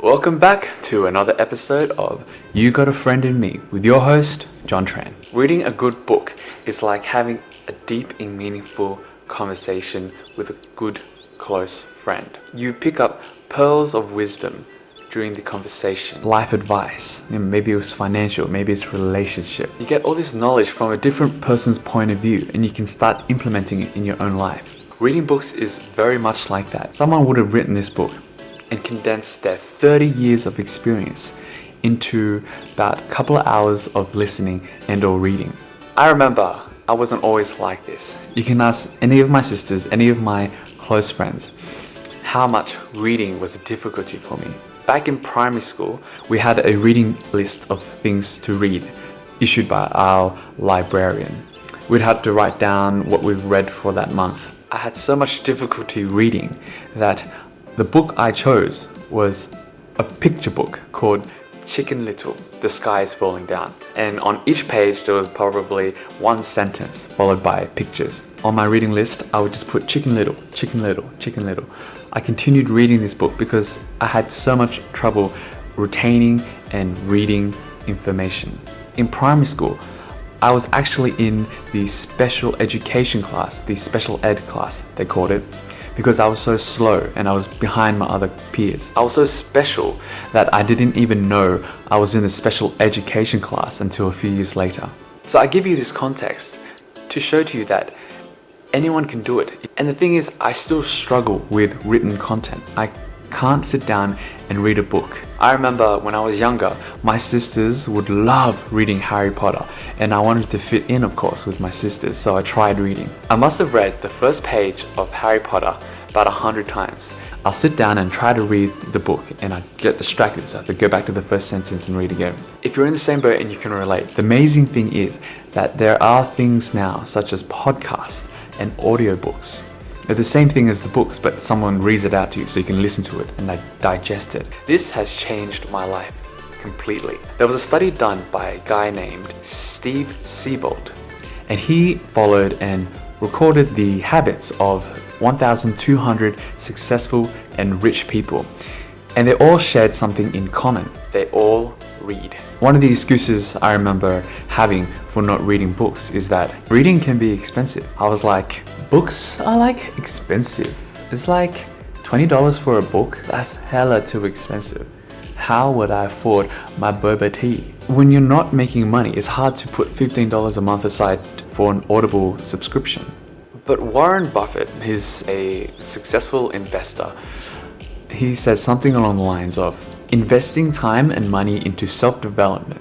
Welcome back to another episode of You Got a Friend in Me with your host, John Tran. Reading a good book is like having a deep and meaningful conversation with a good, close friend. You pick up pearls of wisdom during the conversation, life advice, maybe it was financial, maybe it's relationship. You get all this knowledge from a different person's point of view and you can start implementing it in your own life. Reading books is very much like that. Someone would have written this book and condensed their 30 years of experience into about a couple of hours of listening and or reading. I remember I wasn't always like this. You can ask any of my sisters, any of my close friends, how much reading was a difficulty for me. Back in primary school, we had a reading list of things to read issued by our librarian. We'd have to write down what we've read for that month. I had so much difficulty reading that the book I chose was a picture book called Chicken Little, The Sky is Falling Down. And on each page there was probably one sentence followed by pictures. On my reading list, I would just put Chicken Little, Chicken Little, Chicken Little. I continued reading this book because I had so much trouble retaining and reading information. In primary school, I was actually in the special education class, the special ed class, they called it, because I was so slow and I was behind my other peers. I was so special that I didn't even know I was in a special education class until a few years later. So I give you this context to show to you that anyone can do it. And the thing is, I still struggle with written content. I can't sit down and read a book. I remember when I was younger, my sisters would love reading Harry Potter, and I wanted to fit in, of course, with my sisters, so I tried reading. I must have read the first page of Harry Potter about 100 times. I'll sit down and try to read the book, and I get distracted, so I have to go back to the first sentence and read again. If you're in the same boat and you can relate, the amazing thing is that there are things now, such as podcasts and audiobooks. They're the same thing as the books, but someone reads it out to you so you can listen to it and digest it. This has changed my life completely. There was a study done by a guy named Steve Siebold, and he followed and recorded the habits of 1,200 successful and rich people. And they all shared something in common. They all read. One of the excuses I remember having for not reading books is that reading can be expensive. I was like, books are like expensive. It's like $20 for a book. That's hella too expensive. How would I afford my boba tea? When you're not making money, it's hard to put $15 a month aside for an Audible subscription. But Warren Buffett, he's a successful investor. He says something along the lines of, investing time and money into self-development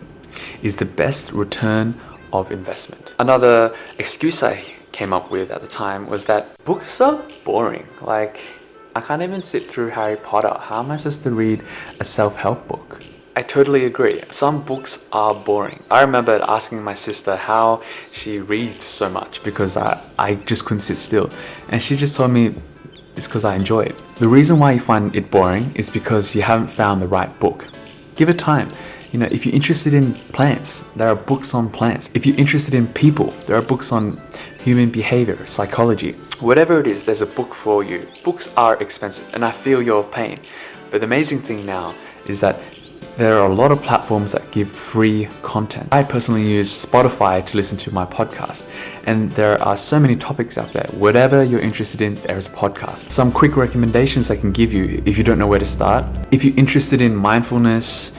is the best return of investment. Another excuse I came up with at the time was that books are boring. Like, I can't even sit through Harry Potter. How am I supposed to read a self-help book? I totally agree. Some books are boring. I remember asking my sister how she reads so much because I just couldn't sit still. And she just told me it's because I enjoy it. The reason why you find it boring is because you haven't found the right book. Give it time. If you're interested in plants, there are books on plants. If you're interested in people, there are books on human behavior, psychology. Whatever it is, there's a book for you. Books are expensive, and I feel your pain. But the amazing thing now is that there are a lot of platforms that give free content. I personally use Spotify to listen to my podcast, and there are so many topics out there. Whatever you're interested in, there's a podcast. Some quick recommendations I can give you if you don't know where to start. If you're interested in mindfulness,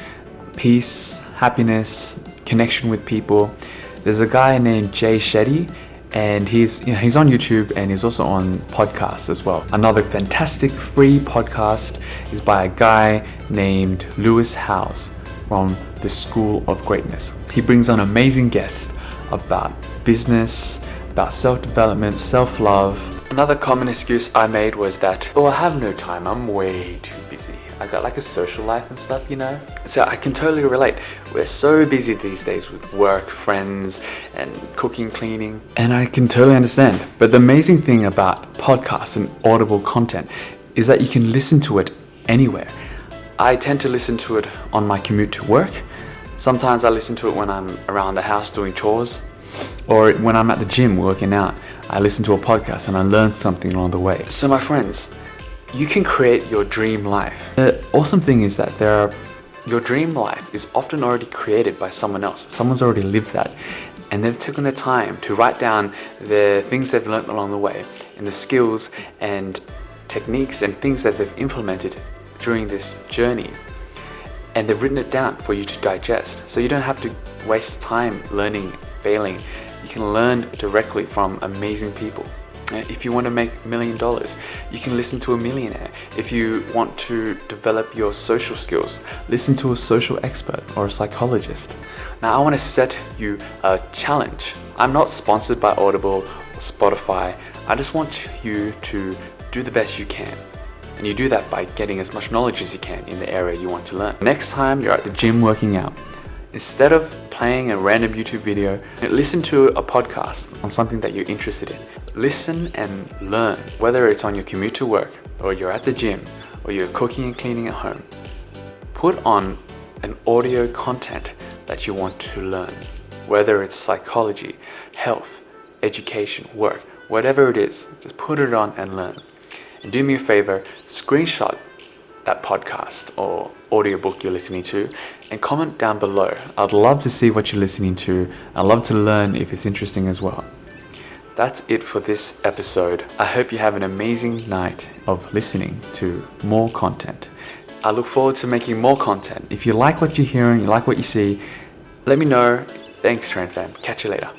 peace, happiness, connection with people, there's a guy named Jay Shetty, and he's on YouTube and he's also on podcasts as well. Another fantastic free podcast is by a guy named Lewis Howes from the School of Greatness. He brings on amazing guests about business, about self-development, self-love. Another common excuse I made was that, I have no time, I'm way too busy. I got like a social life and stuff, So I can totally relate. We're so busy these days with work, friends, and cooking, cleaning. And I can totally understand. But the amazing thing about podcasts and audible content is that you can listen to it anywhere. I tend to listen to it on my commute to work. Sometimes I listen to it when I'm around the house doing chores. Or when I'm at the gym working out, I listen to a podcast and I learn something along the way. So my friends, you can create your dream life. The awesome thing is that your dream life is often already created by someone else. Someone's already lived that, and they've taken the time to write down the things they've learned along the way, and the skills and techniques and things that they've implemented during this journey. And they've written it down for you to digest. So you don't have to waste time learning, failing. You can learn directly from amazing people. If you want to make $1 million, you can listen to a millionaire. If you want to develop your social skills, listen to a social expert or a psychologist. Now I want to set you a challenge. I'm not sponsored by Audible or Spotify. I just want you to do the best you can. And you do that by getting as much knowledge as you can in the area you want to learn. Next time you're at the gym working out, instead of playing a random YouTube video, listen to a podcast on something that you're interested in. Listen and learn, whether it's on your commute to work, or you're at the gym, or you're cooking and cleaning at home. Put on an audio content that you want to learn, whether it's psychology, health, education, work, whatever it is, just put it on and learn. And do me a favor, screenshot that podcast or audiobook you're listening to and comment down below. I'd love to see what you're listening to. I'd love to learn if it's interesting as well. That's it for this episode. I hope you have an amazing night of listening to more content. I look forward to making more content. If you like what you're hearing, you like what you see, let me know. Thanks, Tran Fam. Catch you later.